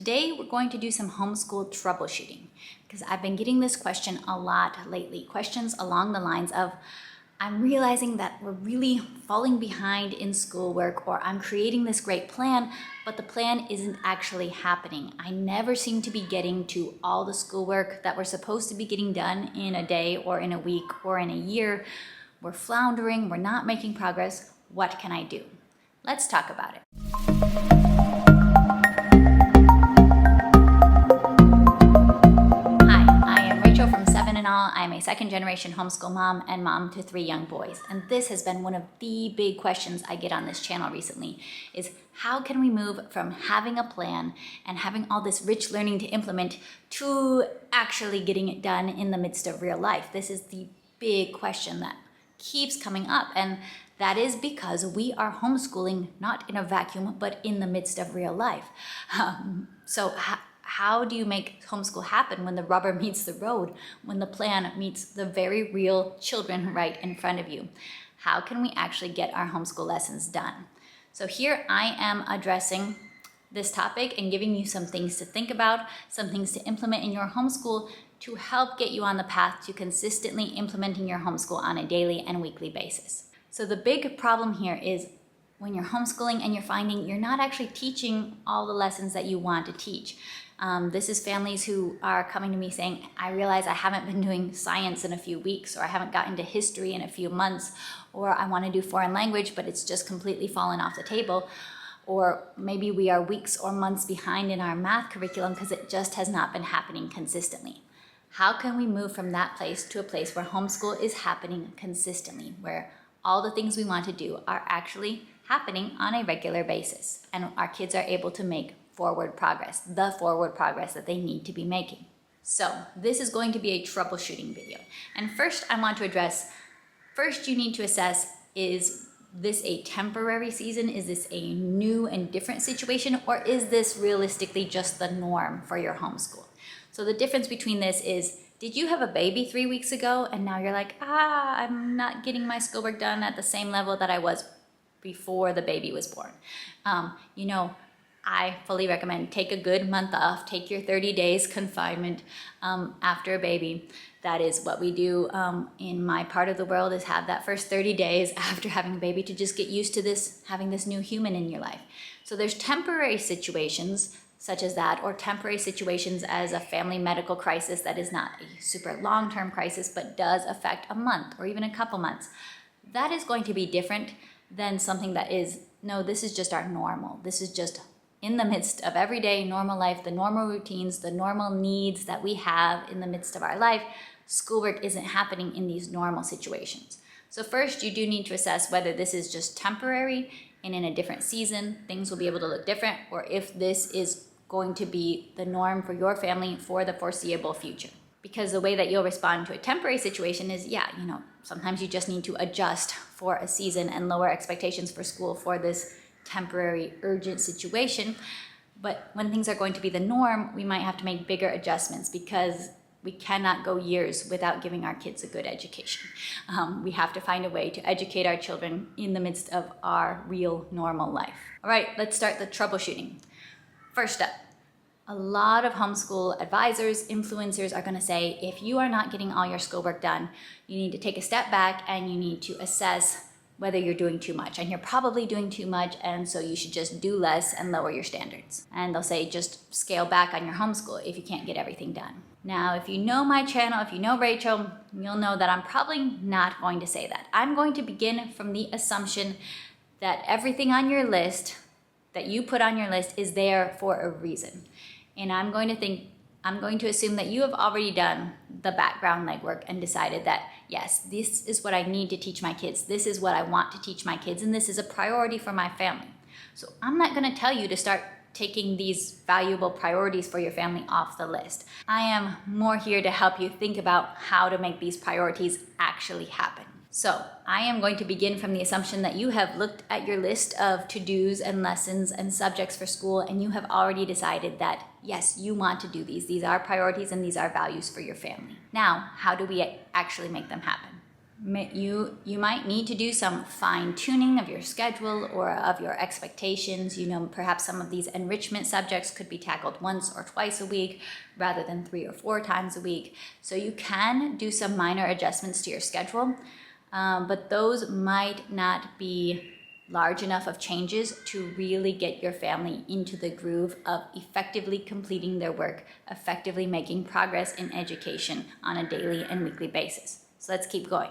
Today, we're going to do some homeschool troubleshooting because I've been getting this question a lot lately. Questions along the lines of, I'm realizing that we're really falling behind in schoolwork, or I'm creating this great plan, but the plan isn't actually happening. I never seem to be getting to all the schoolwork that we're supposed to be getting done in a day or in a week or in a year. We're floundering, we're not making progress. What can I do? Let's talk about it. I'm a second-generation homeschool mom and mom to 3 young boys. And this has been one of the big questions I get on this channel recently is how can we move from having a plan and having all this rich learning to implement to actually getting it done in the midst of real life? This is the big question that keeps coming up. And that is because we are homeschooling not in a vacuum, but in the midst of real life. How do you make homeschool happen when the rubber meets the road, when the plan meets the very real children right in front of you? How can we actually get our homeschool lessons done? So here I am addressing this topic and giving you some things to think about, some things to implement in your homeschool to help get you on the path to consistently implementing your homeschool on a daily and weekly basis. So the big problem here is when you're homeschooling and you're finding you're not actually teaching all the lessons that you want to teach. This is families who are coming to me saying, I realize I haven't been doing science in a few weeks, or I haven't gotten to history in a few months, or I want to do foreign language, but it's just completely fallen off the table. Or maybe we are weeks or months behind in our math curriculum because it just has not been happening consistently. How can we move from that place to a place where homeschool is happening consistently, where all the things we want to do are actually happening on a regular basis, and our kids are able to make forward progress, the forward progress that they need to be making. So this is going to be a troubleshooting video. And first I want to address, you need to assess, is this a temporary season? Is this a new and different situation? Or is this realistically just the norm for your homeschool? So the difference between this is, did you have a baby 3 weeks ago and now you're like, I'm not getting my schoolwork done at the same level that I was before the baby was born? I fully recommend take a good month off, take your 30 days confinement after a baby. That is what we do in my part of the world, is have that first 30 days after having a baby to just get used to this, having this new human in your life. So there's temporary situations such as that, or temporary situations as a family medical crisis that is not a super long-term crisis, but does affect a month or even a couple months. That is going to be different than something that is, no, this is just our normal. This is just in the midst of everyday normal life, the normal routines, the normal needs that we have in the midst of our life. Schoolwork isn't happening in these normal situations. So first, you do need to assess whether this is just temporary and in a different season, things will be able to look different, or if this is going to be the norm for your family for the foreseeable future. Because the way that you'll respond to a temporary situation is, sometimes you just need to adjust for a season and lower expectations for school for this temporary urgent situation. But when things are going to be the norm, we might have to make bigger adjustments because we cannot go years without giving our kids a good education. We have to find a way to educate our children in the midst of our real normal life. All right, let's start the troubleshooting. First up, a lot of homeschool advisors, influencers are going to say, if you are not getting all your schoolwork done, you need to take a step back and you need to assess whether you're doing too much. And you're probably doing too much, and so you should just do less and lower your standards. And they'll say, just scale back on your homeschool if you can't get everything done. Now, if you know my channel, if you know Rachel, you'll know that I'm probably not going to say that. I'm going to begin from the assumption that everything on your list, that you put on your list, is there for a reason. And I'm going to assume that you have already done the background legwork and decided that, yes, this is what I need to teach my kids. This is what I want to teach my kids, and this is a priority for my family. So I'm not going to tell you to start taking these valuable priorities for your family off the list. I am more here to help you think about how to make these priorities actually happen. So I am going to begin from the assumption that you have looked at your list of to-dos and lessons and subjects for school, and you have already decided that, yes, you want to do these. These are priorities and these are values for your family. Now, how do we actually make them happen? You might need to do some fine tuning of your schedule or of your expectations. Perhaps some of these enrichment subjects could be tackled once or twice a week rather than 3 or 4 times a week. So you can do some minor adjustments to your schedule, but those might not be large enough of changes to really get your family into the groove of effectively completing their work, effectively making progress in education on a daily and weekly basis. So let's keep going.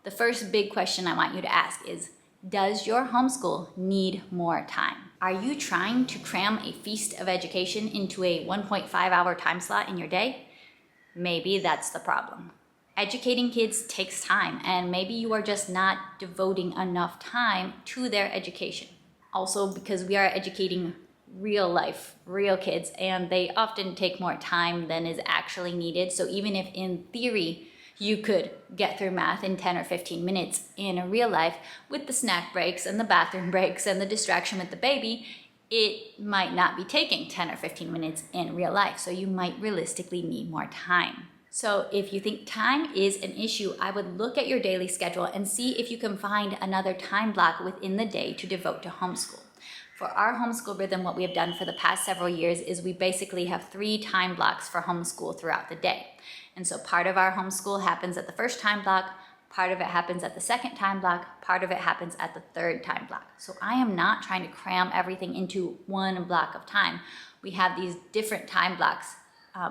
The first big question I want you to ask is, does your homeschool need more time? Are you trying to cram a feast of education into a 1.5-hour time slot in your day? Maybe that's the problem. Educating kids takes time, and maybe you are just not devoting enough time to their education. Also, because we are educating real life, real kids, and they often take more time than is actually needed. So even if in theory you could get through math in 10 or 15 minutes, in real life, with the snack breaks and the bathroom breaks and the distraction with the baby, it might not be taking 10 or 15 minutes in real life. So you might realistically need more time. So if you think time is an issue, I would look at your daily schedule and see if you can find another time block within the day to devote to homeschool. For our homeschool rhythm, what we have done for the past several years is we basically have 3 time blocks for homeschool throughout the day. And so part of our homeschool happens at the first time block, part of it happens at the second time block, part of it happens at the third time block. So I am not trying to cram everything into one block of time. We have these different time blocks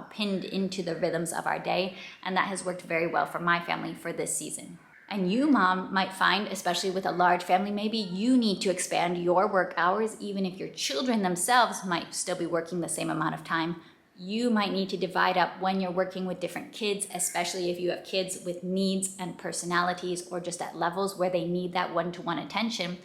pinned into the rhythms of our day, and that has worked very well for my family for this season. And you, mom, might find, especially with a large family, maybe you need to expand your work hours, even if your children themselves might still be working the same amount of time. You might need to divide up when you're working with different kids, especially if you have kids with needs and personalities or just at levels where they need that one-to-one attention.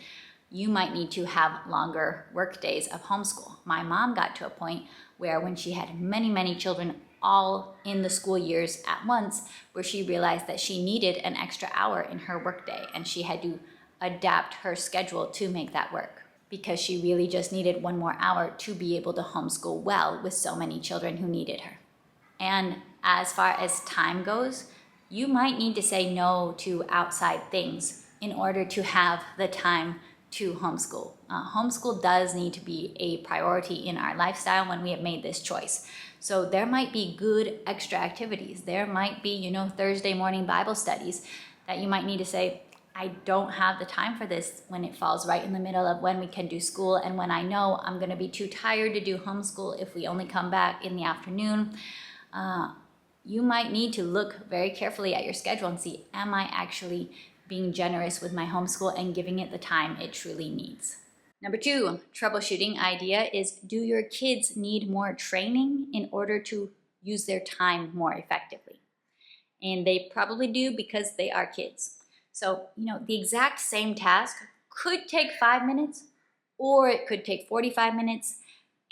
You might need to have longer work days of homeschool. My mom got to a point where when she had many children all in the school years at once, where she realized that she needed an extra hour in her workday, and she had to adapt her schedule to make that work, because she really just needed 1 more hour to be able to homeschool well with so many children who needed her. And as far as time goes, you might need to say no to outside things in order to have the time to homeschool. Homeschool does need to be a priority in our lifestyle when we have made this choice. So there might be good extra activities. There might be, Thursday morning Bible studies that you might need to say, I don't have the time for this when it falls right in the middle of when we can do school and when I know I'm going to be too tired to do homeschool if we only come back in the afternoon. You might need to look very carefully at your schedule and see, am I actually being generous with my homeschool and giving it the time it truly needs? Number 2, troubleshooting idea is, do your kids need more training in order to use their time more effectively? And they probably do, because they are kids. So, the exact same task could take 5 minutes or it could take 45 minutes.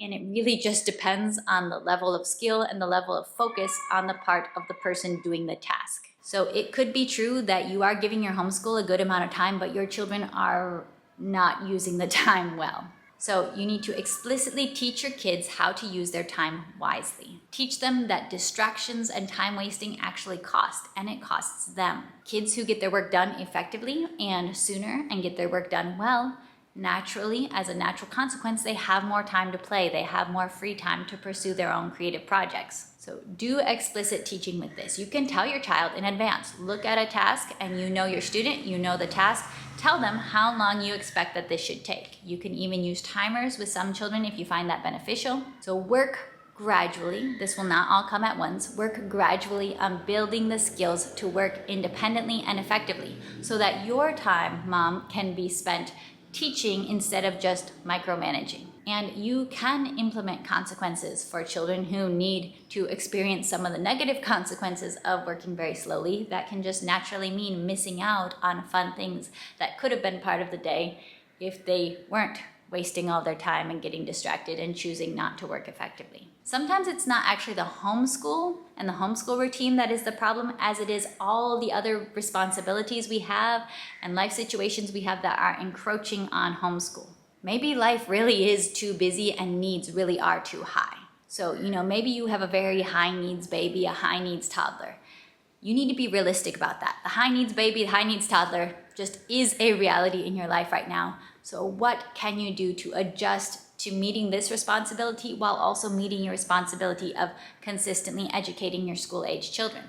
And it really just depends on the level of skill and the level of focus on the part of the person doing the task. So it could be true that you are giving your homeschool a good amount of time, but your children are not using the time well. So you need to explicitly teach your kids how to use their time wisely. Teach them that distractions and time wasting actually cost, and it costs them. Kids who get their work done effectively and sooner and get their work done well, naturally, as a natural consequence, they have more time to play. They have more free time to pursue their own creative projects. So do explicit teaching with this. You can tell your child in advance, look at a task and you know your student, you know the task. Tell them how long you expect that this should take. You can even use timers with some children if you find that beneficial. So work gradually. This will not all come at once. Work gradually on building the skills to work independently and effectively so that your time, mom, can be spent teaching instead of just micromanaging. And you can implement consequences for children who need to experience some of the negative consequences of working very slowly. That can just naturally mean missing out on fun things that could have been part of the day if they weren't wasting all their time and getting distracted and choosing not to work effectively. Sometimes it's not actually the homeschool and the homeschool routine that is the problem, as it is all the other responsibilities we have and life situations we have that are encroaching on homeschool. Maybe life really is too busy and needs really are too high. So, maybe you have a very high needs baby, a high needs toddler. you need to be realistic about that. The high needs baby, the high needs toddler just is a reality in your life right now. So what can you do to adjust to meeting this responsibility while also meeting your responsibility of consistently educating your school-age children?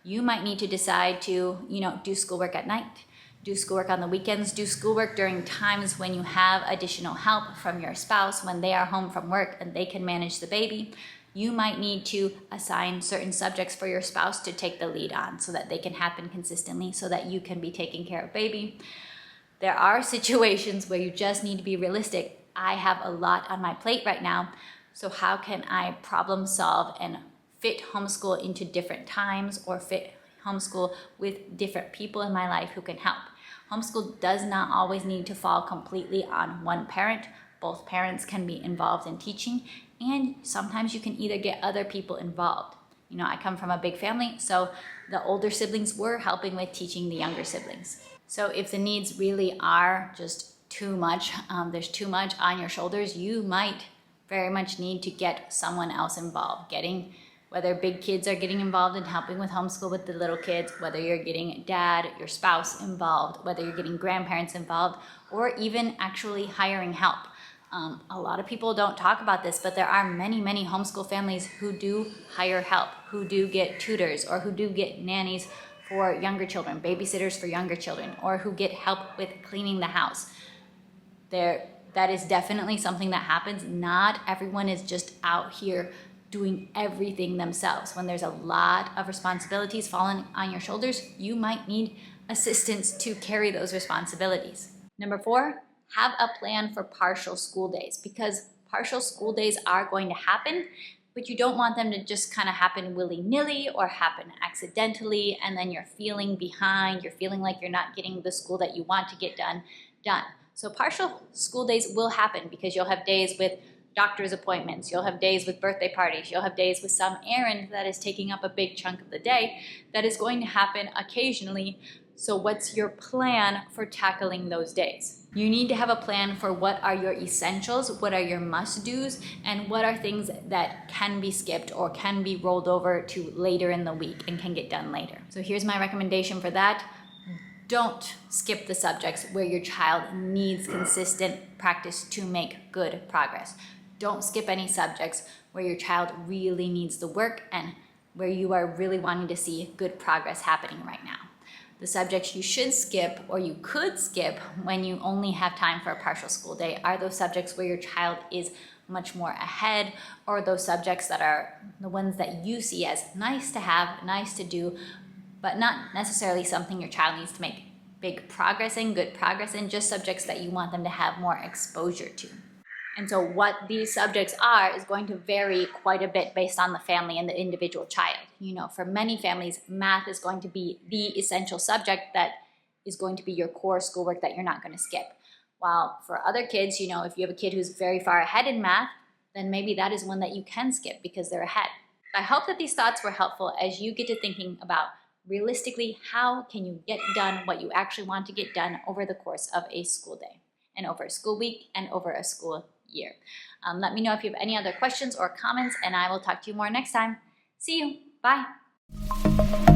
You might need to decide to, do schoolwork at night, do schoolwork on the weekends, do schoolwork during times when you have additional help from your spouse, when they are home from work and they can manage the baby. You might need to assign certain subjects for your spouse to take the lead on so that they can happen consistently so that you can be taking care of baby. There are situations where you just need to be realistic. I have a lot on my plate right now, so how can I problem solve and fit homeschool into different times or fit homeschool with different people in my life who can help? Homeschool does not always need to fall completely on one parent. Both parents can be involved in teaching, and sometimes you can either get other people involved. I come from a big family, so the older siblings were helping with teaching the younger siblings. So if the needs really are just too much, there's too much on your shoulders, you might very much need to get someone else involved. Whether big kids are getting involved in helping with homeschool with the little kids, whether you're getting dad, your spouse involved, whether you're getting grandparents involved, or even actually hiring help. A lot of people don't talk about this, but there are many, many homeschool families who do hire help, who do get tutors, or who do get nannies for younger children, babysitters for younger children, or who get help with cleaning the house. That is definitely something that happens. Not everyone is just out here doing everything themselves. When there's a lot of responsibilities falling on your shoulders, you might need assistance to carry those responsibilities. Number 4, have a plan for partial school days, because partial school days are going to happen, but you don't want them to just kind of happen willy-nilly or happen accidentally, and then you're feeling behind, you're feeling like you're not getting the school that you want to get done. So partial school days will happen because you'll have days with doctor's appointments, you'll have days with birthday parties, you'll have days with some errand that is taking up a big chunk of the day. That is going to happen occasionally. So what's your plan for tackling those days? You need to have a plan for what are your essentials, what are your must-dos, and what are things that can be skipped or can be rolled over to later in the week and can get done later. So here's my recommendation for that. Don't skip the subjects where your child needs consistent practice to make good progress. Don't skip any subjects where your child really needs the work and where you are really wanting to see good progress happening right now. The subjects you should skip, or you could skip when you only have time for a partial school day, are those subjects where your child is much more ahead, or those subjects that are the ones that you see as nice to have, nice to do, but not necessarily something your child needs to make big progress in, good progress in, just subjects that you want them to have more exposure to. And so what these subjects are is going to vary quite a bit based on the family and the individual child. For many families, math is going to be the essential subject that is going to be your core schoolwork that you're not going to skip. While for other kids, if you have a kid who's very far ahead in math, then maybe that is one that you can skip because they're ahead. I hope that these thoughts were helpful as you get to thinking about realistically, how can you get done what you actually want to get done over the course of a school day and over a school week and over a school year. Let me know if you have any other questions or comments, and I will talk to you more next time. See you. Bye.